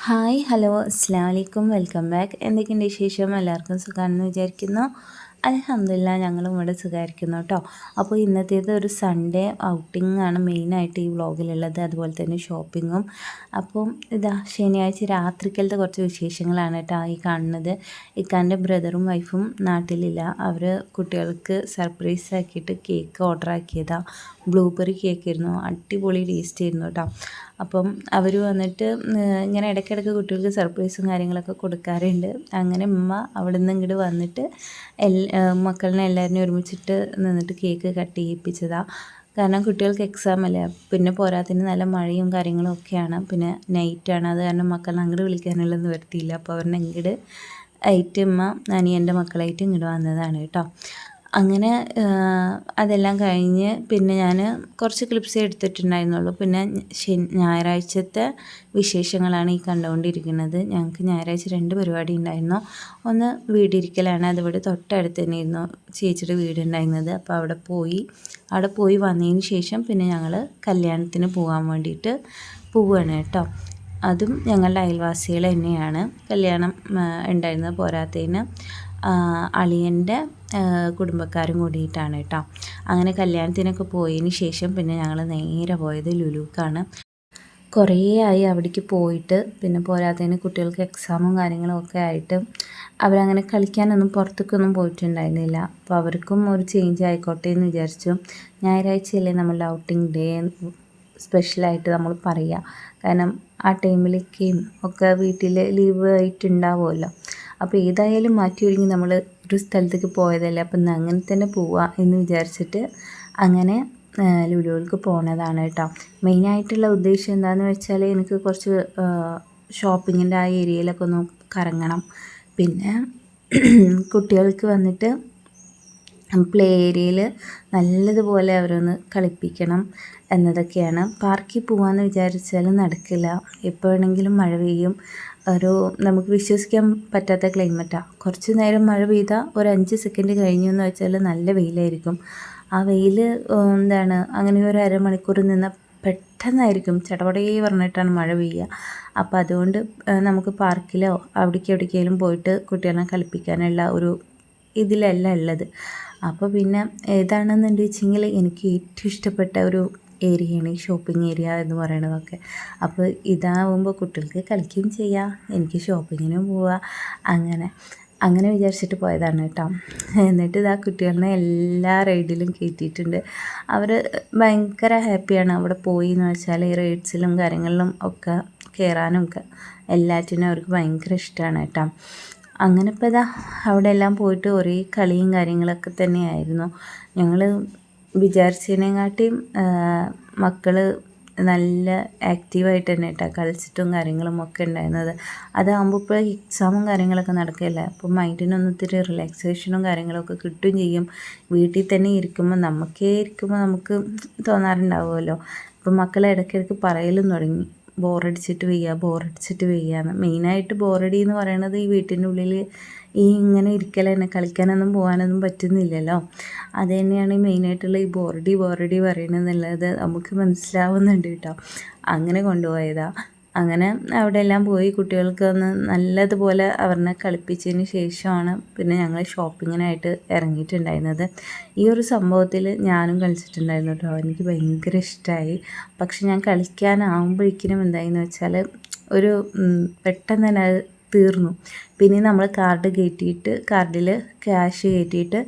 Hi hello അസ്സലാമു അലൈക്കും welcome back. എന്തൊക്കെയുണ്ട് വിശേഷം? എല്ലാവർക്കും സുഖമാണെന്ന് വിചാരിക്കുന്നു. അൽഹംദുലില്ലാ ഞങ്ങളും ഇവിടെ സുഖമായിരിക്കുന്നു കേട്ടോ. അപ്പോൾ ഇന്നത്തേത് ഒരു സൺഡേ ഔട്ടിംഗ് ആണ് മെയിനായിട്ട് ഈ വ്ളോഗിലുള്ളത്, അതുപോലെ തന്നെ ഷോപ്പിങ്ങും. അപ്പം ഇതാ ശനിയാഴ്ച രാത്രിക്കലത്തെ കുറച്ച് വിശേഷങ്ങളാണ് കേട്ടോ ഈ കാണുന്നത്. ഇക്കാൻ്റെ ബ്രദറും വൈഫും നാട്ടിലില്ല. അവർ കുട്ടികൾക്ക് സർപ്രൈസ് ആക്കിയിട്ട് കേക്ക് ഓർഡർ ആക്കിയതാണ്. ബ്ലൂബെറി കേക്കായിരുന്നു, അടിപൊളി ടേസ്റ്റ് ആയിരുന്നു കേട്ടോ. അപ്പം അവർ വന്നിട്ട് ഇങ്ങനെ ഇടയ്ക്കിടയ്ക്ക് കുട്ടികൾക്ക് സർപ്രൈസും കാര്യങ്ങളൊക്കെ കൊടുക്കാറുണ്ട്. അങ്ങനെ ഉമ്മ അവിടെ നിന്ന് ഇങ്ങോട്ട് വന്നിട്ട് മക്കളിനെ എല്ലാവരെയും ഒരുമിച്ചിട്ട് നിന്നിട്ട് കേക്ക് കട്ട് ചെയ്യിപ്പിച്ചതാണ്. കാരണം കുട്ടികൾക്ക് എക്സാം അല്ലേ, പിന്നെ പോരാത്തിന് നല്ല മഴയും കാര്യങ്ങളും ഒക്കെയാണ്, പിന്നെ നൈറ്റാണ്. അത് കാരണം മക്കളെ അങ്ങോട്ട് വിളിക്കാനുള്ളതെന്ന് വരുത്തിയില്ല. അപ്പോൾ അവരുടെ ഇങ്ങോട്ട് ആയിട്ട് ഉമ്മ അനിയൻ്റെ മക്കളായിട്ട് ഇങ്ങോട്ട് വന്നതാണ് കേട്ടോ. അങ്ങനെ അതെല്ലാം കഴിഞ്ഞ് പിന്നെ ഞാൻ കുറച്ച് ക്ലിപ്സേ എടുത്തിട്ടുണ്ടായിരുന്നുള്ളൂ. പിന്നെ ഞായറാഴ്ചത്തെ വിശേഷങ്ങളാണ് ഈ കണ്ടുകൊണ്ടിരിക്കുന്നത്. ഞങ്ങൾക്ക് ഞായറാഴ്ച 2 പരിപാടി ഉണ്ടായിരുന്നു. ഒന്ന് വീടിരിക്കലാണ്, അതിവിടെ തൊട്ടടുത്ത് തന്നെയായിരുന്നു ചേച്ചിയുടെ വീടുണ്ടായിരുന്നത്. അപ്പോൾ അവിടെ പോയി വന്നതിന് ശേഷം പിന്നെ ഞങ്ങൾ കല്യാണത്തിന് പോകാൻ വേണ്ടിയിട്ട് പോവുകയാണ് കേട്ടോ. അതും ഞങ്ങളുടെ അയൽവാസികൾ തന്നെയാണ് കല്യാണം ഉണ്ടായിരുന്നത്. പോരാത്തതിന് അളിയൻ്റെ കുടുംബക്കാരും കൂടിയിട്ടാണ് കേട്ടോ. അങ്ങനെ കല്യാണത്തിനൊക്കെ പോയതിന് ശേഷം പിന്നെ ഞങ്ങൾ നേരെ പോയത് ലുലുക്കാണ്. കുറേ ആയി അവിടേക്ക് പോയിട്ട്, പിന്നെ പോരാത്തതിന് കുട്ടികൾക്ക് എക്സാമും കാര്യങ്ങളും ഒക്കെ ആയിട്ട് അവരങ്ങനെ കളിക്കാനൊന്നും പുറത്തേക്കൊന്നും പോയിട്ടുണ്ടായിരുന്നില്ല. അപ്പോൾ അവർക്കും ഒരു ചേഞ്ച് ആയിക്കോട്ടെ എന്ന് വിചാരിച്ചു. ഞായറാഴ്ചയല്ലേ നമ്മളുടെ ഔട്ടിംഗ് ഡേ സ്പെഷ്യലായിട്ട് നമ്മൾ പറയുക. കാരണം ആ ടൈമിലേക്കും ഒക്കെ വീട്ടിൽ ലീവ് ആയിട്ടുണ്ടാവുമല്ലോ. അപ്പോൾ ഏതായാലും മാറ്റി ഒരുങ്ങി നമ്മൾ ഒരു സ്ഥലത്തേക്ക് പോയതല്ലേ, അപ്പം ഇന്ന് അങ്ങനെ തന്നെ പോവുക എന്ന് വിചാരിച്ചിട്ട് അങ്ങനെ ലുലുവിലേക്ക് പോണതാണ് കേട്ടോ. മെയിനായിട്ടുള്ള ഉദ്ദേശം എന്താണെന്ന് വെച്ചാൽ എനിക്ക് കുറച്ച് ഷോപ്പിങ്ങിൻ്റെ ആ ഏരിയയിലൊക്കെ ഒന്ന് കറങ്ങണം. പിന്നെ കുട്ടികൾക്ക് വന്നിട്ട് പ്ലേ ഏരിയയിൽ നല്ലതുപോലെ അവരൊന്ന് കളിപ്പിക്കണം എന്നതൊക്കെയാണ്. പാർക്കിൽ പോകാമെന്ന് വിചാരിച്ചാൽ നടക്കില്ല. എപ്പോൾ വേണമെങ്കിലും മഴ പെയ്യും. നമുക്ക് വിശ്വസിക്കാൻ പറ്റാത്ത ക്ലൈമറ്റാണ്. കുറച്ച് നേരം മഴ പെയ്താൽ ഒരു 5 സെക്കൻഡ് കഴിഞ്ഞു എന്ന് വെച്ചാൽ നല്ല വെയിലായിരിക്കും. ആ വെയിൽ അങ്ങനെ ഒരു അരമണിക്കൂർ നിന്ന് പെട്ടെന്നായിരിക്കും ചടപടേ പറഞ്ഞിട്ടാണ് മഴ പെയ്യുക. അപ്പോൾ അതുകൊണ്ട് നമുക്ക് പാർക്കിലോ എവിടേക്കെങ്കിലും പോയിട്ട് കുട്ടികളെ കളിപ്പിക്കാനുള്ള ഒരു ഇതിലല്ല ഉള്ളത്. അപ്പോൾ പിന്നെ ഏതാണെന്ന് വെച്ചെങ്കിൽ എനിക്ക് ഏറ്റവും ഇഷ്ടപ്പെട്ട ഒരു ഏരിയയാണ് ഈ ഷോപ്പിംഗ് ഏരിയ എന്ന് പറയണതൊക്കെ. അപ്പോൾ ഇതാവുമ്പോൾ കുട്ടികൾക്ക് കളിക്കുകയും ചെയ്യാം, എനിക്ക് ഷോപ്പിങ്ങിനും പോവാം. അങ്ങനെ വിചാരിച്ചിട്ട് പോയതാണ് കേട്ടോ. എന്നിട്ട് ഇതാ കുട്ടികളെ എല്ലാ റൈഡിലും കയറ്റിയിട്ടുണ്ട്. അവർ ഭയങ്കര ഹാപ്പിയാണ് അവിടെ പോയി എന്ന് വെച്ചാൽ. ഈ റൈഡ്സിലും കാര്യങ്ങളിലും ഒക്കെ കയറാനും ഒക്കെ എല്ലാറ്റിനും അവർക്ക് ഭയങ്കര ഇഷ്ടമാണ് കേട്ടോ. അങ്ങനെ ഇപ്പോൾ ഇതാ അവിടെ എല്ലാം പോയിട്ട് ഒരേ കളിയും കാര്യങ്ങളൊക്കെ തന്നെയായിരുന്നു. ഞങ്ങൾ വിചാരിച്ചതിനെക്കാട്ടിയും മക്കൾ നല്ല ആക്റ്റീവായിട്ട് തന്നെ കേട്ടോ കളിച്ചിട്ടും കാര്യങ്ങളും ഒക്കെ ഉണ്ടായിരുന്നത്. അതാകുമ്പോൾ ഇപ്പോൾ എക്സാമും കാര്യങ്ങളൊക്കെ നടക്കുകയല്ലേ, അപ്പോൾ മൈൻഡിനൊന്നും ഇത്തിരി റിലാക്സേഷനും കാര്യങ്ങളൊക്കെ കിട്ടുകയും ചെയ്യും. വീട്ടിൽ തന്നെ ഇരിക്കുമ്പോൾ നമുക്ക് തോന്നാറുണ്ടാവുമല്ലോ. അപ്പോൾ മക്കൾ ഇടയ്ക്കിടയ്ക്ക് പറയലും തുടങ്ങി, ബോറടിച്ചിട്ട് വയ്യാന്ന്. മെയിനായിട്ട് ബോറടി എന്ന് പറയുന്നത് ഈ വീട്ടിൻ്റെ ഉള്ളിൽ ഇങ്ങനെ ഇരിക്കൽ തന്നെ, കളിക്കാനൊന്നും പോകാനൊന്നും പറ്റുന്നില്ലല്ലോ. അത് തന്നെയാണ് മെയിനായിട്ടുള്ള ഈ ബോറടി പറയണമെന്നുള്ളത് നമുക്ക് മനസ്സിലാവുന്നുണ്ട് കേട്ടോ. അങ്ങനെ കൊണ്ടുപോയതാണ്. അങ്ങനെ അവിടെ എല്ലാം പോയി കുട്ടികൾക്ക് ഒന്ന് നല്ലതുപോലെ അവരെ കളിപ്പിച്ചതിന് ശേഷമാണ് പിന്നെ ഞങ്ങൾ ഷോപ്പിങ്ങിനായിട്ട് ഇറങ്ങിയിട്ടുണ്ടായിരുന്നത്. ഈ ഒരു സംഭവത്തിൽ ഞാനും കളിച്ചിട്ടുണ്ടായിരുന്നു കേട്ടോ. എനിക്ക് ഭയങ്കര ഇഷ്ടമായി. പക്ഷെ ഞാൻ കളിക്കാനാവുമ്പോഴേക്കിനും എന്തായെന്ന് വെച്ചാൽ ഒരു പെട്ടെന്ന് തന്നെ അത് തീർന്നു. പിന്നെ നമ്മൾ കാർഡിൽ ക്യാഷ് കയറ്റിയിട്ട്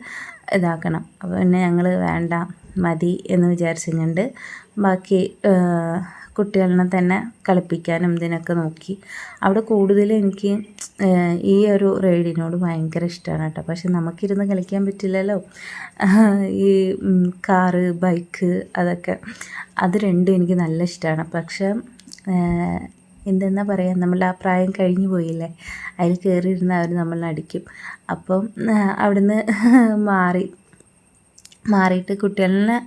ഇതാക്കണം. അപ്പോൾ പിന്നെ ഞങ്ങൾ വേണ്ട മതി എന്ന് വിചാരിച്ചുകൊണ്ട് ബാക്കി കുട്ടികളെ തന്നെ കളിപ്പിക്കാനും ഇതിനൊക്കെ നോക്കി. അവിടെ കൂടുതൽ എനിക്ക് ഈ ഒരു റൈഡിനോട് ഭയങ്കര ഇഷ്ടമാണ് കേട്ടോ. പക്ഷെ നമുക്കിരുന്ന് കളിക്കാൻ പറ്റില്ലല്ലോ. ഈ കാറ്, ബൈക്ക് അതൊക്കെ അത് രണ്ടും എനിക്ക് നല്ല ഇഷ്ടമാണ്. പക്ഷെ എന്തെന്നാ പറയുക, നമ്മളുടെ ആ പ്രായം കഴിഞ്ഞു പോയില്ലേ, അതിൽ കയറിയിരുന്ന അവർ നമ്മളെ അടിക്കും. അപ്പം അവിടുന്ന് മാറിയിട്ട് കുട്ടികളെ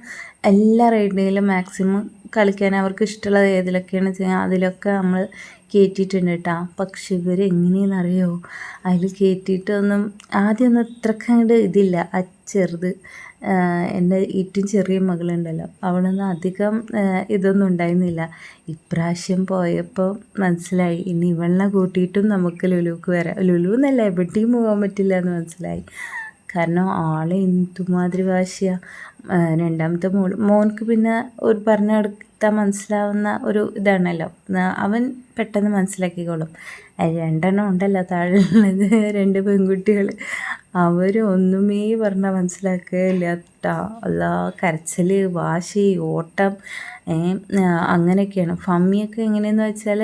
എല്ലാ റൈഡിലും മാക്സിമം കളിക്കാൻ അവർക്ക് ഇഷ്ടമുള്ളത് ഏതിലൊക്കെയാണ് ചെയ്യുക അതിലൊക്കെ നമ്മൾ കയറ്റിയിട്ടുണ്ട് കേട്ടോ. പക്ഷെ ഇവർ എങ്ങനെയെന്നറിയോ, അതിൽ കയറ്റിയിട്ടൊന്നും ആദ്യമൊന്നും ഇത്രയ്ക്ക് അങ്ങോട്ട് ഇതില്ല. ചെറുത് എൻ്റെ ഏറ്റവും ചെറിയ മകളുണ്ടല്ലോ, അവളൊന്നും അധികം ഇതൊന്നും ഉണ്ടായിരുന്നില്ല. ഇപ്രാവശ്യം പോയപ്പോൾ മനസ്സിലായി ഇനി ഇവളെ കൂട്ടിയിട്ടും നമുക്ക് ലുലുക്ക് വരാം. ലുലു എന്നല്ല, എവിടെയും പോകാൻ പറ്റില്ല എന്ന് മനസ്സിലായി. കാരണം ആളെ എന്തുമാതിരി വാശിയാണ്. രണ്ടാമത്തെ മോൻക്ക് പിന്നെ ഒരു പറഞ്ഞു കൊടുത്താൽ മനസ്സിലാവുന്ന ഒരു ഇതാണല്ലോ, അവൻ പെട്ടെന്ന് മനസ്സിലാക്കിക്കോളും. രണ്ടെണ്ണം ഉണ്ടല്ലോ താഴെയുള്ളത്, 2 പെൺകുട്ടികൾ. അവർ ഒന്നുമേ പറഞ്ഞാൽ മനസ്സിലാക്കുകയില്ല കേട്ടോ. അല്ലാ, കരച്ചിൽ, വാശി, ഓട്ടം, അങ്ങനെയൊക്കെയാണ്. ഫമ്മിയൊക്കെ എങ്ങനെയെന്ന് വെച്ചാൽ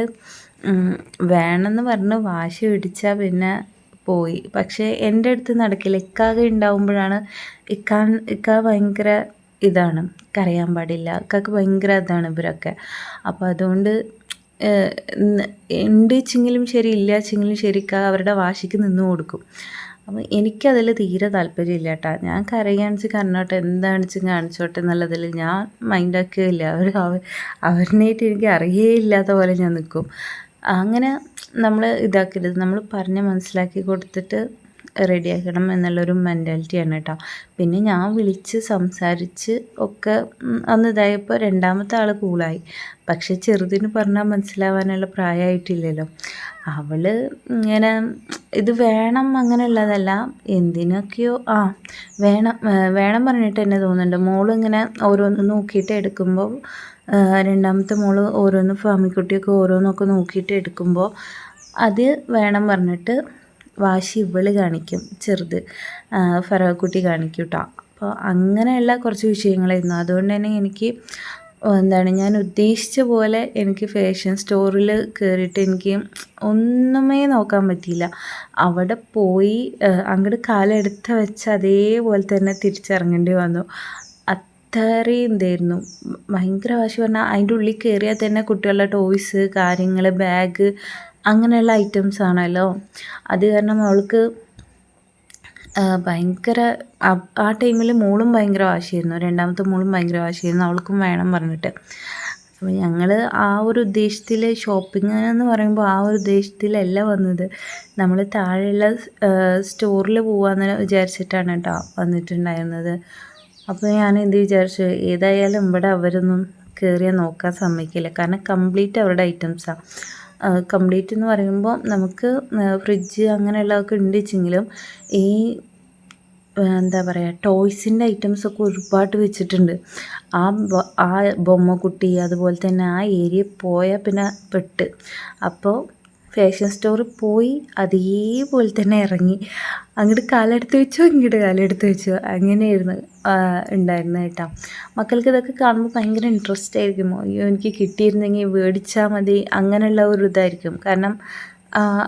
വേണമെന്ന് പറഞ്ഞ് വാശി പിടിച്ചാൽ പിന്നെ പോയി. പക്ഷേ എൻ്റെ അടുത്ത് നടക്കില്ല. ഇക്കാകെ ഉണ്ടാവുമ്പോഴാണ് ഇക്ക ഭയങ്കര ഇതാണ്, കരയാൻ പാടില്ല. ഇക്കാക്ക് ഭയങ്കര ഇതാണ് ഇവരൊക്കെ. അപ്പോൾ അതുകൊണ്ട് ഉണ്ട് വെച്ചെങ്കിലും ശരി, ഇല്ല വെച്ചെങ്കിലും ശരി, ഇക്ക അവരുടെ വാശിക്ക് നിന്ന് കൊടുക്കും. അപ്പോൾ എനിക്കതിൽ തീരെ താല്പര്യമില്ല കേട്ടോ. ഞാൻ കരയാണിച്ച് കരഞ്ഞോട്ടെ, എന്താണെന്ന് കാണിച്ചോട്ടെ എന്നുള്ളതിൽ ഞാൻ മൈൻഡാക്കുകയില്ല. അവരിനായിട്ട് എനിക്ക് അറിയേയില്ലാത്ത പോലെ ഞാൻ നിൽക്കും. അങ്ങനെ നമ്മൾ ഇതാക്കരുത്, നമ്മൾ പറഞ്ഞ് മനസ്സിലാക്കി കൊടുത്തിട്ട് റെഡിയാക്കണം എന്നുള്ളൊരു മെൻറ്റാലിറ്റിയാണ് കേട്ടോ. പിന്നെ ഞാൻ വിളിച്ച് സംസാരിച്ച് ഒക്കെ ഒന്ന് ഇതായപ്പോൾ രണ്ടാമത്തെ ആൾ കൂളായി. പക്ഷെ ചെറുതിന് പറഞ്ഞാൽ മനസ്സിലാവാനുള്ള പ്രായമായിട്ടില്ലല്ലോ. അവൾ ഇങ്ങനെ ഇത് വേണം അങ്ങനെയുള്ളതല്ല, എന്തിനൊക്കെയോ വേണം പറഞ്ഞിട്ട് തന്നെ തോന്നുന്നുണ്ട്. മോളിങ്ങനെ ഓരോന്ന് നോക്കിയിട്ട് എടുക്കുമ്പോൾ, രണ്ടാമത്തെ മോള് ഓരോന്ന് ഫാമിക്കുട്ടിയൊക്കെ ഓരോന്നൊക്കെ നോക്കിയിട്ട് എടുക്കുമ്പോൾ അത് വേണം പറഞ്ഞിട്ട് വാശി ഇവള് കാണിക്കും, ചെറുത് ഫറകുട്ടി കാണിക്കും കേട്ടോ. അപ്പോൾ അങ്ങനെയുള്ള കുറച്ച് വിഷയങ്ങളായിരുന്നു. അതുകൊണ്ട് തന്നെ എനിക്ക് ഞാൻ ഉദ്ദേശിച്ച പോലെ എനിക്ക് ഫാഷൻ സ്റ്റോറിൽ കയറിയിട്ട് എനിക്ക് ഒന്നുമേ നോക്കാൻ പറ്റിയില്ല. അവിടെ പോയി അങ്ങോട്ട് കാലെടുത്ത് വെച്ച് അതേപോലെ തന്നെ തിരിച്ചിറങ്ങേണ്ടി വന്നു. അത്രയും ഇതായിരുന്നു. ഭയങ്കര വാശി പറഞ്ഞാൽ അതിൻ്റെ ഉള്ളിൽ കയറിയാൽ തന്നെ കുട്ടികളുടെ ടോയ്സ്, കാര്യങ്ങൾ, ബാഗ്, അങ്ങനെയുള്ള ഐറ്റംസ് ആണല്ലോ. അത് കാരണം അവൾക്ക് ഭയങ്കര ആ ടൈമിൽ മോളും ഭയങ്കര വാശിയായിരുന്നു. രണ്ടാമത്തെ മോളും ഭയങ്കര വാശിയായിരുന്നു, അവൾക്കും വേണം പറഞ്ഞിട്ട്. അപ്പോൾ ഞങ്ങൾ ആ ഒരു ഉദ്ദേശത്തിൽ, ഷോപ്പിംഗ് എന്ന് പറയുമ്പോൾ ആ ഒരു ഉദ്ദേശത്തിലല്ല വന്നത്. നമ്മൾ താഴെയുള്ള സ്റ്റോറിൽ പോകാമെന്ന് വിചാരിച്ചിട്ടാണ് കേട്ടോ വന്നിട്ടുണ്ടായിരുന്നത്. അപ്പോൾ ഞാൻ എന്ത് വിചാരിച്ചു, ഏതായാലും ഇവിടെ അവരൊന്നും കയറിയാൽ നോക്കാൻ സമ്മതിക്കില്ല. കാരണം കംപ്ലീറ്റ് അവരുടെ ഐറ്റംസാണ്. കംപ്ലീറ്റ് എന്ന് പറയുമ്പോൾ നമുക്ക് ഫ്രിഡ്ജ് അങ്ങനെയുള്ളതൊക്കെ ഉണ്ട് വെച്ചെങ്കിലും ഈ എന്താ പറയുക, ടോയ്സിൻ്റെ ഐറ്റംസൊക്കെ ഒരുപാട് വെച്ചിട്ടുണ്ട്. ആ ബൊമ്മക്കുട്ടി അതുപോലെ തന്നെ ആ ഏരിയ പോയാൽ പിന്നെ പെട്ട്. അപ്പോൾ ഫാഷൻ സ്റ്റോറിൽ പോയി അതേപോലെ തന്നെ ഇറങ്ങി, അങ്ങോട്ട് കാലെടുത്ത് വെച്ചോ ഇങ്ങോട്ട് കാലെടുത്ത് വെച്ചോ, അങ്ങനെയായിരുന്നു ഉണ്ടായിരുന്നത് കേട്ടോ. മക്കൾക്ക് ഇതൊക്കെ കാണുമ്പോൾ ഭയങ്കര ഇൻട്രസ്റ്റ് ആയിരിക്കും. അയ്യോ എനിക്ക് കിട്ടിയിരുന്നെങ്കിൽ മേടിച്ചാൽ മതി, അങ്ങനെയുള്ള ഒരു ഇതായിരിക്കും. കാരണം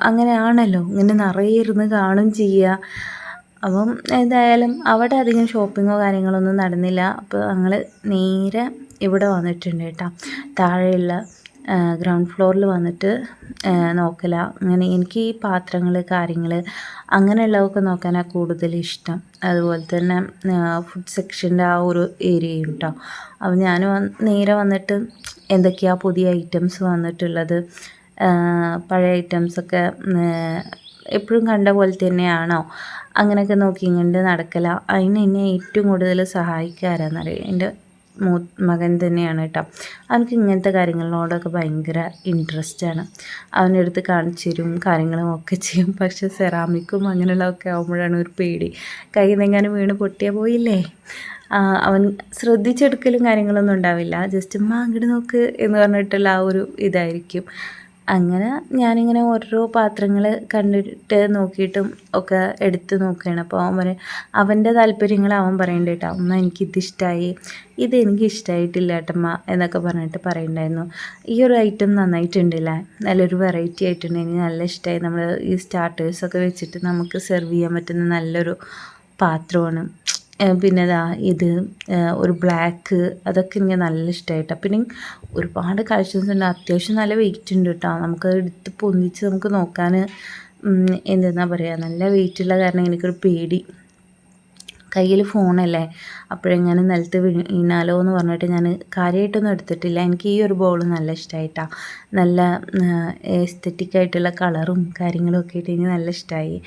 അങ്ങനെയാണല്ലോ, ഇങ്ങനെ നിറയെ ഇരുന്ന് കാണും ചെയ്യുക. അപ്പം ഏതായാലും അവിടെ അധികം ഷോപ്പിങ്ങോ കാര്യങ്ങളൊന്നും നടന്നില്ല. അപ്പോൾ ഞങ്ങൾ നേരെ ഇവിടെ വന്നിട്ടുണ്ട് കേട്ടോ, താഴെയുള്ള ഗ്രൗണ്ട് ഫ്ലോറിൽ വന്നിട്ട് നോക്കല. അങ്ങനെ എനിക്ക് ഈ പാത്രങ്ങൾ, കാര്യങ്ങൾ അങ്ങനെയുള്ളതൊക്കെ നോക്കാനാണ് കൂടുതൽ ഇഷ്ടം. അതുപോലെ തന്നെ ഫുഡ് സെക്ഷൻ്റെ ആ ഒരു ഏരിയയും കേട്ടോ. അപ്പോൾ ഞാൻ നേരെ വന്നിട്ട് എന്തൊക്കെയാണ് പുതിയ ഐറ്റംസ് വന്നിട്ടുള്ളത്, പഴയ ഐറ്റംസൊക്കെ എപ്പോഴും കണ്ട പോലെ തന്നെയാണോ, അങ്ങനെയൊക്കെ നോക്കി ഇങ്ങോട്ട് നടക്കല. അതിന് എന്നെ ഏറ്റവും കൂടുതൽ സഹായിക്കാരെന്നറിയാം എൻ്റെ മകൻ തന്നെയാണ് കേട്ടോ. അവനക്ക് ഇങ്ങനത്തെ കാര്യങ്ങളിനോടൊക്കെ ഭയങ്കര ഇൻട്രസ്റ്റാണ്. അവൻ്റെ അടുത്ത് കാണിച്ചു തരും, കാര്യങ്ങളും ഒക്കെ ചെയ്യും. പക്ഷേ സെറാമിക്കും അങ്ങനെയുള്ളതൊക്കെ ആകുമ്പോഴാണ് ഒരു പേടി, കയ്യിൽ നിന്നെങ്ങാനും വീണ് പൊട്ടിയാൽ പോയില്ലേ. അവൻ ശ്രദ്ധിച്ചെടുക്കലും കാര്യങ്ങളൊന്നും ഉണ്ടാവില്ല, ജസ്റ്റ് അങ്ങോട്ട് നോക്ക് എന്ന് പറഞ്ഞിട്ടുള്ള ആ ഒരു ഇതായിരിക്കും. അങ്ങനെ ഞാനിങ്ങനെ ഓരോ പാത്രങ്ങൾ കണ്ടിട്ട് നോക്കിയിട്ടും ഒക്കെ എടുത്ത് നോക്കുകയാണ്. അപ്പോൾ അവൻ്റെ താല്പര്യങ്ങൾ അവൻ പറയണ്ട കേട്ടോ, അമ്മ എനിക്കിതിഷ്ടമായി, ഇതെനിക്ക് ഇഷ്ടമായിട്ടില്ല ഏട്ടമ്മ എന്നൊക്കെ പറഞ്ഞിട്ട് പറയുന്നുണ്ടായിരുന്നു. ഈ ഒരു ഐറ്റം നന്നായിട്ടുണ്ടല്ലേ, നല്ലൊരു വെറൈറ്റി ആയിട്ടുണ്ട്, എനിക്ക് നല്ല ഇഷ്ടമായി. നമ്മൾ ഈ സ്റ്റാർട്ടേഴ്സൊക്കെ വെച്ചിട്ട് നമുക്ക് സെർവ് ചെയ്യാൻ പറ്റുന്ന നല്ലൊരു പാത്രമാണ്. പിന്നെ ഇത് ഒരു ബ്ലാക്ക്, അതൊക്കെ എനിക്ക് നല്ല ഇഷ്ടമായിട്ടാണ്. പിന്നെ ഒരുപാട് കളക്ഷൻസ് ഉണ്ട്, അത്യാവശ്യം നല്ല വെയിറ്റ് ഉണ്ട് കേട്ടോ. നമുക്ക് എടുത്ത് പൊന്തിച്ച് നമുക്ക് നോക്കാൻ എന്തെന്നാ പറയുക, നല്ല വെയിറ്റുള്ള കാരണം എനിക്കൊരു പേടി, കയ്യിൽ ഫോണല്ലേ, അപ്പോഴെങ്ങനെ നിലത്ത് വീണാലോ എന്ന് പറഞ്ഞിട്ട് ഞാൻ കാര്യമായിട്ടൊന്നും എടുത്തിട്ടില്ല. എനിക്ക് ഈ ഒരു ബോൾ നല്ല ഇഷ്ടമായിട്ടാണ്. നല്ല എസ്തെറ്റിക് ആയിട്ടുള്ള കളറും കാര്യങ്ങളും ഒക്കെ ആയിട്ട് എനിക്ക് നല്ല ഇഷ്ടമായി.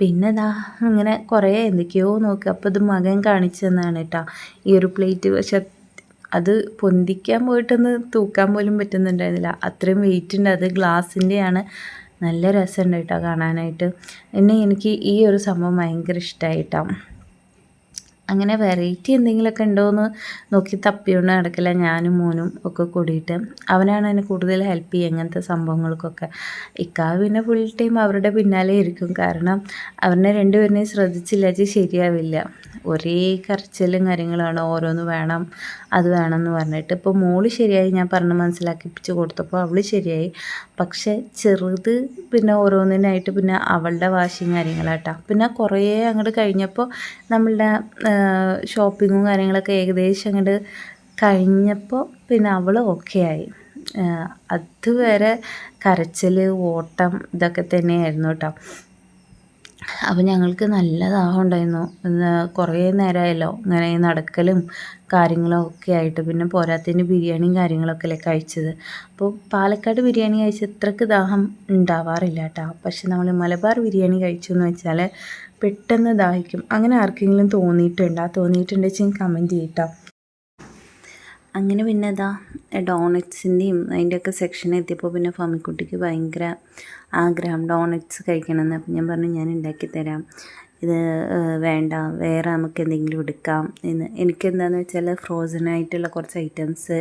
പിന്നെ ഇതാ ഇങ്ങനെ കുറേ എന്തൊക്കെയോ നോക്കുക. അപ്പോൾ ഇത് മകൻ കാണിച്ചു തന്നാണ് കേട്ടോ ഈ ഒരു പ്ലേറ്റ്. പക്ഷെ അത് പൊന്തിക്കാൻ പോയിട്ടൊന്ന് തൂക്കാൻ പോലും പറ്റുന്നുണ്ടായിരുന്നില്ല, അത്രയും വെയിറ്റ് ഉണ്ട്. അത് ഗ്ലാസിൻ്റെയാണ്. നല്ല രസമുണ്ട് കേട്ടോ കാണാനായിട്ട്. എനിക്ക് ഈ ഒരു സംഭവം ഭയങ്കര ഇഷ്ടമായിട്ടാണ്. അങ്ങനെ വെറൈറ്റി എന്തെങ്കിലുമൊക്കെ ഉണ്ടോയെന്ന് നോക്കി തപ്പിയോണ്ട് നടക്കില്ല. ഞാനും മോനും ഒക്കെ കൂടിയിട്ട് അവനാണ് എന്നെ കൂടുതൽ ഹെൽപ്പ് ചെയ്യുക ഇങ്ങനത്തെ സംഭവങ്ങൾക്കൊക്കെ. ഇക്കാവ് പിന്നെ ഫുൾ ടൈം അവരുടെ പിന്നാലെ ഇരിക്കും. കാരണം അവരെ രണ്ടുപേരെയും ശ്രദ്ധിച്ചില്ലാച്ച് ശരിയാവില്ല. ഒരേ കരച്ചിലും കാര്യങ്ങളാണ്, ഓരോന്ന് വേണം അത് വേണം എന്ന് പറഞ്ഞിട്ട്. ഇപ്പോൾ മോള് ശരിയായി, ഞാൻ പറഞ്ഞ് മനസ്സിലാക്കിപ്പിച്ച് കൊടുത്തപ്പോൾ അവൾ ശരിയായി. പക്ഷേ ചെറുത് പിന്നെ ഓരോന്നിനായിട്ട് പിന്നെ അവളുടെ വാശിയും കാര്യങ്ങളാട്ടോ. പിന്നെ കുറേ അങ്ങോട്ട് കഴിഞ്ഞപ്പോൾ നമ്മളുടെ ഷോപ്പിങ്ങും കാര്യങ്ങളൊക്കെ ഏകദേശം അങ്ങോട്ട് കഴിഞ്ഞപ്പോൾ പിന്നെ അവൾ ഓക്കെ ആയി. അതുവരെ കരച്ചിൽ, ഓട്ടം ഇതൊക്കെ തന്നെയായിരുന്നു കേട്ടോ. അപ്പോൾ ഞങ്ങൾക്ക് നല്ല ദാഹം ഉണ്ടായിരുന്നു. കുറേ നേരമായല്ലോ ഇങ്ങനെ നടക്കലും കാര്യങ്ങളും ഒക്കെ ആയിട്ട്. പിന്നെ പോരാത്തതിന് ബിരിയാണിയും കാര്യങ്ങളൊക്കെ അല്ലേ കഴിച്ചത്. അപ്പോൾ പാലക്കാട് ബിരിയാണി കഴിച്ച ഇത്രയ്ക്ക് ദാഹം ഉണ്ടാവാറില്ല കേട്ടോ. പക്ഷെ നമ്മൾ മലബാർ ബിരിയാണി കഴിച്ചു എന്ന് വെച്ചാൽ പെട്ടെന്ന് ദാഹിക്കും. അങ്ങനെ ആർക്കെങ്കിലും തോന്നിയിട്ടുണ്ടോ? തോന്നിയിട്ടുണ്ടെങ്കിൽ കമൻറ്റ് ചെയ്യട്ടോ. അങ്ങനെ പിന്നെ അതാ ഡോണറ്റ്സിൻ്റെയും അതിൻ്റെയൊക്കെ സെക്ഷൻ എത്തിയപ്പോൾ പിന്നെ ഫമിക്കുട്ടിക്ക് ഭയങ്കര ആഗ്രഹം ഡോണറ്റ്സ് കഴിക്കണമെന്ന്. അപ്പം ഞാൻ പറഞ്ഞു ഞാൻ ഉണ്ടാക്കി തരാം, ഇത് വേണ്ട വേറെ നമുക്ക് എന്തെങ്കിലും എടുക്കാം എന്ന്. എനിക്കെന്താണെന്ന് വെച്ചാൽ ഫ്രോസൺ ആയിട്ടുള്ള കുറച്ച് ഐറ്റംസ്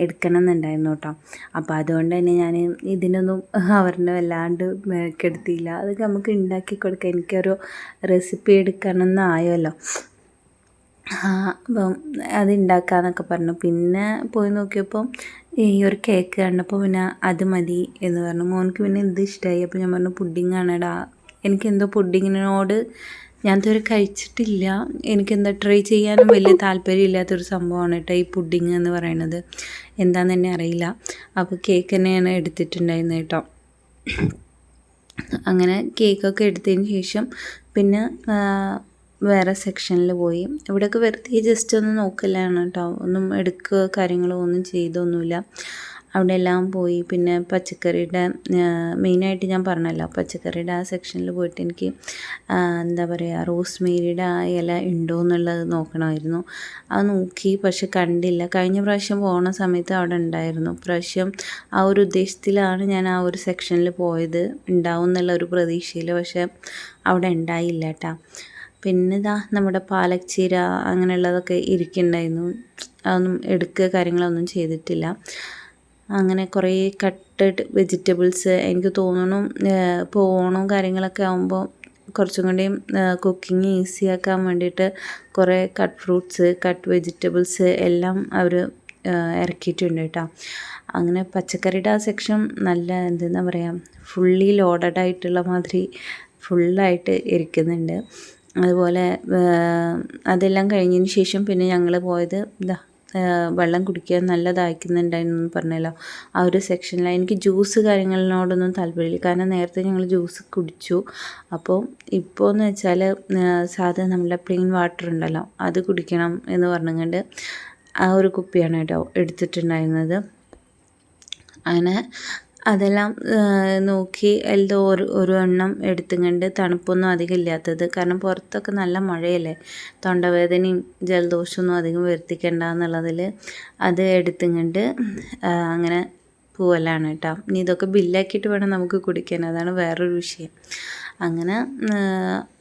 എടുക്കണം എന്നുണ്ടായിരുന്നു കേട്ടോ. അപ്പോൾ അതുകൊണ്ട് തന്നെ ഞാൻ ഇതിനൊന്നും അവരുടെ വല്ലാണ്ട് മെനക്കെടുത്തില്ല. അതൊക്കെ നമുക്ക് ഉണ്ടാക്കി കൊടുക്കാം, എനിക്കൊരു റെസിപ്പി എടുക്കണമെന്നായല്ലോ. അപ്പം അത് ഉണ്ടാക്കാമെന്നൊക്കെ പറഞ്ഞു. പിന്നെ പോയി നോക്കിയപ്പോൾ ഈ ഒരു കേക്ക് കണ്ടപ്പോൾ പിന്നെ അത് മതി എന്ന് പറഞ്ഞു. മോനക്ക് പിന്നെ എന്ത് ഇഷ്ടമായി. അപ്പോൾ ഞാൻ പറഞ്ഞു പുഡിങ്ങാണെടാ. എനിക്കെന്തോ പുഡിങ്ങിനോട് ഞാൻ ഇതുവരെ കഴിച്ചിട്ടില്ല, എനിക്കെന്താ ട്രൈ ചെയ്യാനും വലിയ താല്പര്യമില്ലാത്തൊരു സംഭവമാണ് കേട്ടോ ഈ പുഡിങ് എന്ന് പറയുന്നത്. എന്താണെന്ന് തന്നെ അറിയില്ല. അപ്പോൾ കേക്ക് തന്നെയാണ് എടുത്തിട്ടുണ്ടായിരുന്നത് കേട്ടോ. അങ്ങനെ കേക്കൊക്കെ എടുത്തതിന് ശേഷം പിന്നെ വേറെ സെക്ഷനിൽ പോയി. ഇവിടെയൊക്കെ വെറുതെ ജസ്റ്റ് ഒന്ന് നോക്കലാണ് കേട്ടോ, ഒന്നും എടുക്കുക കാര്യങ്ങളോ ഒന്നും ചെയ്തൊന്നുമില്ല. അവിടെ എല്ലാം പോയി. പിന്നെ പച്ചക്കറിയുടെ മെയിനായിട്ട് ഞാൻ പറഞ്ഞല്ലോ, പച്ചക്കറിയുടെ ആ സെക്ഷനിൽ പോയിട്ട് എനിക്ക് എന്താ പറയുക റോസ്മേരിയുടെ ആ ഇല ഉണ്ടോ എന്നുള്ളത് നോക്കണമായിരുന്നു. അത് നോക്കി പക്ഷെ കണ്ടില്ല. കഴിഞ്ഞ പ്രാവശ്യം പോകുന്ന സമയത്ത് അവിടെ ഉണ്ടായിരുന്നു. പ്രാവശ്യം ആ ഒരു ഉദ്ദേശത്തിലാണ് ഞാൻ ആ ഒരു സെക്ഷനിൽ പോയത്, ഉണ്ടാവും എന്നുള്ള ഒരു പ്രതീക്ഷയിൽ. പക്ഷെ അവിടെ ഉണ്ടായില്ല കേട്ടോ. പിന്നെ ഇതാ നമ്മുടെ പാലക്ചീര അങ്ങനെയുള്ളതൊക്കെ ഇരിക്കുന്നുണ്ടായിരുന്നു. അതൊന്നും എടുക്കുക കാര്യങ്ങളൊന്നും ചെയ്തിട്ടില്ല. അങ്ങനെ കുറേ കട്ടഡ് വെജിറ്റബിൾസ് എനിക്ക് തോന്നുന്നു ഇപ്പോൾ ഓണവും കാര്യങ്ങളൊക്കെ ആകുമ്പോൾ കുറച്ചും കൂടിയും കുക്കിംഗ് ഈസി ആക്കാൻ വേണ്ടിയിട്ട് കുറേ കട്ട് ഫ്രൂട്ട്സ്, കട്ട് വെജിറ്റബിൾസ് എല്ലാം അവർ ഇറക്കിയിട്ടുണ്ട് കേട്ടോ. അങ്ങനെ പച്ചക്കറിയുടെ ആ സെക്ഷൻ നല്ല എന്താ പറയുക ഫുള്ളി ലോഡഡ് ആയിട്ടുള്ള മാതിരി ഫുള്ളായിട്ട് ഇരിക്കുന്നുണ്ട്. അതുപോലെ അതെല്ലാം കഴിഞ്ഞതിന് ശേഷം പിന്നെ ഞങ്ങൾ പോയത് ഇതാ വെള്ളം കുടിക്കാൻ നല്ല ദാഹിക്കുന്നുണ്ടായിരുന്നു പറഞ്ഞല്ലോ ആ ഒരു സെക്ഷനിൽ. എനിക്ക് ജ്യൂസ് കാര്യങ്ങളിനോടൊന്നും താല്പര്യമില്ല, കാരണം നേരത്തെ ഞങ്ങൾ ജ്യൂസ് കുടിച്ചു. അപ്പോൾ ഇപ്പോൾ എന്ന് വെച്ചാൽ സാധാരണ നമ്മളെ പ്ലെയിൻ വാട്ടർ ഉണ്ടല്ലോ അത് കുടിക്കണം എന്ന് പറഞ്ഞുകൊണ്ട് ആ ഒരു കുപ്പിയാണ് കേട്ടോ എടുത്തിട്ടുണ്ടായിരുന്നത്. അങ്ങനെ അതെല്ലാം നോക്കി എന്തോ ഒരു എണ്ണം എടുത്തുകൊണ്ട്, തണുപ്പൊന്നും അധികം ഇല്ലാത്തത്, കാരണം പുറത്തൊക്കെ നല്ല മഴയല്ലേ, തൊണ്ടവേദനയും ജലദോഷമൊന്നും അധികം വരുത്തിക്കണ്ട എന്നുള്ളതിൽ അത് എടുത്തുകൊണ്ട് അങ്ങനെ പോവലാണ് കേട്ടോ. ഇനി ഇതൊക്കെ ബില്ലാക്കിയിട്ട് വേണം നമുക്ക് കുടിക്കാൻ, അതാണ് വേറൊരു വിഷയം. അങ്ങനെ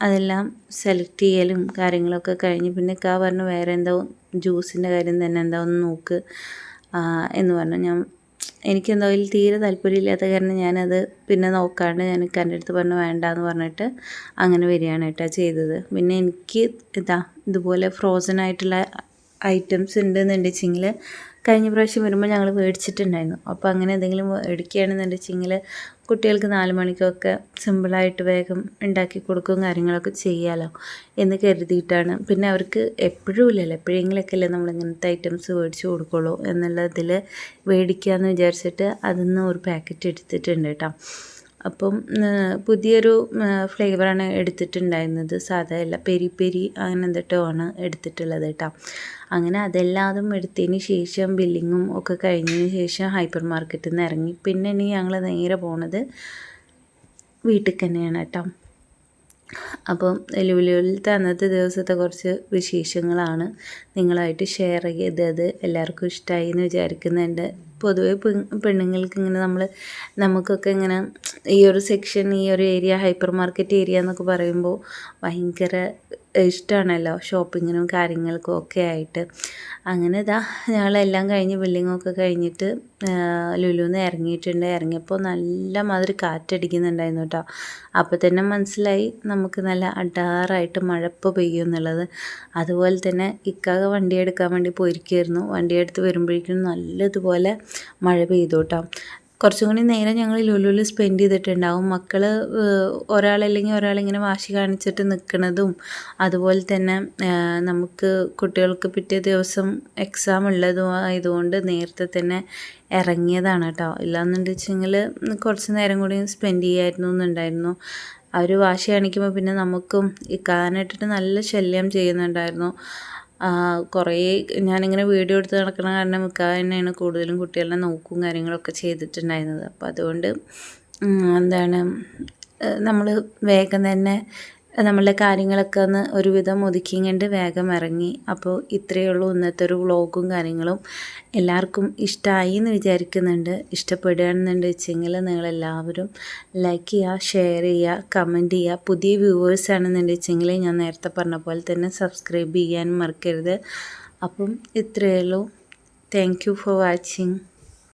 അതെല്ലാം സെലക്ട് ചെയ്യലും കാര്യങ്ങളൊക്കെ കഴിഞ്ഞ് പിന്നെ പറഞ്ഞു വേറെ എന്തോ ജ്യൂസിൻ്റെ കാര്യം തന്നെ എന്താ ഒന്ന് നോക്ക് എന്ന് പറഞ്ഞു. എനിക്കെന്തോ അതിൽ തീരെ താല്പര്യമില്ലാത്ത കാരണം ഞാനത് പിന്നെ നോക്കാണ്ട് ഞാൻ എൻ്റെ അടുത്ത് പറഞ്ഞു വേണ്ടാന്ന് പറഞ്ഞിട്ട് അങ്ങനെ വരികയാണ് കേട്ടോ ചെയ്തത്. പിന്നെ എനിക്ക് ഇതുപോലെ ഫ്രോസൺ ആയിട്ടുള്ള ഐറ്റംസ് ഉണ്ടെന്നുണ്ടെങ്കിൽ കഴിഞ്ഞ പ്രാവശ്യം വരുമ്പോൾ ഞങ്ങൾ മേടിച്ചിട്ടുണ്ടായിരുന്നു. അപ്പോൾ അങ്ങനെ എന്തെങ്കിലും എടുക്കുകയാണെന്നുണ്ടെങ്കിൽ കുട്ടികൾക്ക് 4 മണിക്കൊക്കെ സിമ്പിളായിട്ട് വേഗം ഉണ്ടാക്കി കൊടുക്കുകയും കാര്യങ്ങളൊക്കെ ചെയ്യാമല്ലോ എന്ന് കരുതിയിട്ടാണ്. പിന്നെ അവർക്ക് എപ്പോഴും ഇല്ലല്ലോ, എപ്പോഴെങ്കിലൊക്കെ അല്ലേ നമ്മൾ ഇങ്ങനത്തെ ഐറ്റംസ് മേടിച്ച് കൊടുക്കുള്ളൂ എന്നുള്ളതിൽ മേടിക്കാമെന്ന് വിചാരിച്ചിട്ട് അതിൽ നിന്ന് ഒരു പാക്കറ്റ് എടുത്തിട്ടുണ്ട് കേട്ടോ. അപ്പം പുതിയൊരു ഫ്ലേവറാണ് എടുത്തിട്ടുണ്ടായിരുന്നത്, സാധാ അല്ല, പെരി പെരി അങ്ങനെ എന്തിട്ടോ ആണ് എടുത്തിട്ടുള്ളത് കേട്ടോ. അങ്ങനെ അതെല്ലാതും എടുത്തതിന് ശേഷം ബില്ലിങ്ങും ഒക്കെ കഴിഞ്ഞതിന് ശേഷം ഹൈപ്പർ മാർക്കറ്റിൽ നിന്ന് ഇറങ്ങി. പിന്നെ ഇനി ഞങ്ങൾ നേരെ പോണത് വീട്ടിൽ തന്നെയാണ് കേട്ടോ. അപ്പം ലുലുവിലത്തെ അന്നത്തെ ദിവസത്തെ കുറച്ച് വിശേഷങ്ങളാണ് നിങ്ങളായിട്ട് ഷെയർ ചെയ്തത്. എല്ലാവർക്കും ഇഷ്ടമായി എന്ന് വിചാരിക്കുന്നുണ്ട്. പൊതുവെ പെണ്ണുങ്ങൾക്ക് ഇങ്ങനെ നമുക്കൊക്കെ ഇങ്ങനെ ഈ ഒരു സെക്ഷൻ, ഈ ഒരു ഏരിയ, ഹൈപ്പർ മാർക്കറ്റ് ഏരിയ എന്നൊക്കെ പറയുമ്പോൾ ഭയങ്കര ഇഷ്ടമാണല്ലോ ഷോപ്പിങ്ങിനും കാര്യങ്ങൾക്കും ഒക്കെ ആയിട്ട്. അങ്ങനെ ഞങ്ങളെല്ലാം കഴിഞ്ഞ് ബില്ലിങ്ങൊക്കെ കഴിഞ്ഞിട്ട് ലുലുന്ന് ഇറങ്ങിയിട്ടുണ്ട്. ഇറങ്ങിയപ്പോൾ നല്ല മാതിരി കാറ്റടിക്കുന്നുണ്ടായിരുന്നു കേട്ടോ. അപ്പോൾ തന്നെ മനസ്സിലായി നമുക്ക് നല്ല അടാറായിട്ട് മഴപ്പ് പെയ്യും എന്നുള്ളത്. അതുപോലെ തന്നെ ഇക്കാക വണ്ടി എടുക്കാൻ വേണ്ടി പോയിരിക്കുമായിരുന്നു. വണ്ടി എടുത്ത് വരുമ്പോഴേക്കും നല്ലതുപോലെ മഴ പെയ്തു കേട്ടോ. കുറച്ചും കൂടി നേരം ഞങ്ങൾ ലുലുവിൽ സ്പെൻഡ് ചെയ്തിട്ടുണ്ടാവും. മക്കൾ ഒരാളല്ലെങ്കിൽ ഒരാളിങ്ങനെ വാശി കാണിച്ചിട്ട് നിൽക്കുന്നതും, അതുപോലെ തന്നെ നമുക്ക് കുട്ടികൾക്ക് പിറ്റേ ദിവസം എക്സാം ഉള്ളതും ആയതുകൊണ്ട് നേരത്തെ തന്നെ ഇറങ്ങിയതാണ് കേട്ടോ. ഇല്ലാന്നുണ്ടെച്ചെങ്കിൽ കുറച്ച് നേരം കൂടി സ്പെൻഡ് ചെയ്യായിരുന്നു എന്നുണ്ടായിരുന്നു. അവർ വാശി കാണിക്കുമ്പോൾ പിന്നെ നമുക്കും ഈ കാനായിട്ടിട്ട് നല്ല ശല്യം ചെയ്യുന്നുണ്ടായിരുന്നു. കുറേ ഞാനിങ്ങനെ വീഡിയോ എടുത്ത് നടക്കുന്ന കാരണം മിക്ക തന്നെയാണ് കൂടുതലും കുട്ടികളെ നോക്കും കാര്യങ്ങളൊക്കെ ചെയ്തിട്ടുണ്ടായിരുന്നത്. അപ്പോൾ അതുകൊണ്ട് നമ്മൾ വേഗം തന്നെ നമ്മളുടെ കാര്യങ്ങളൊക്കെ ഒന്ന് ഒരുവിധം ഒതുക്കിങ്ങണ്ട് വേഗം ഇറങ്ങി. അപ്പോൾ ഇത്രയേ ഉള്ളൂ ഇന്നത്തെ ഒരു വ്ളോഗും കാര്യങ്ങളും. എല്ലാവർക്കും ഇഷ്ടമായി എന്ന് വിചാരിക്കുന്നുണ്ട്. ഇഷ്ടപ്പെടുകയാണെന്നുണ്ട് വെച്ചെങ്കിൽ നിങ്ങളെല്ലാവരും ലൈക്ക് ചെയ്യുക, ഷെയർ ചെയ്യുക, കമൻറ്റ് ചെയ്യുക. പുതിയ വ്യൂവേഴ്സ് ആണെന്നുണ്ട് വെച്ചെങ്കിൽ ഞാൻ നേരത്തെ പറഞ്ഞ പോലെ തന്നെ സബ്സ്ക്രൈബ് ചെയ്യാനും മറക്കരുത്. അപ്പം ഇത്രയേ ഉള്ളൂ. Thank you for watching.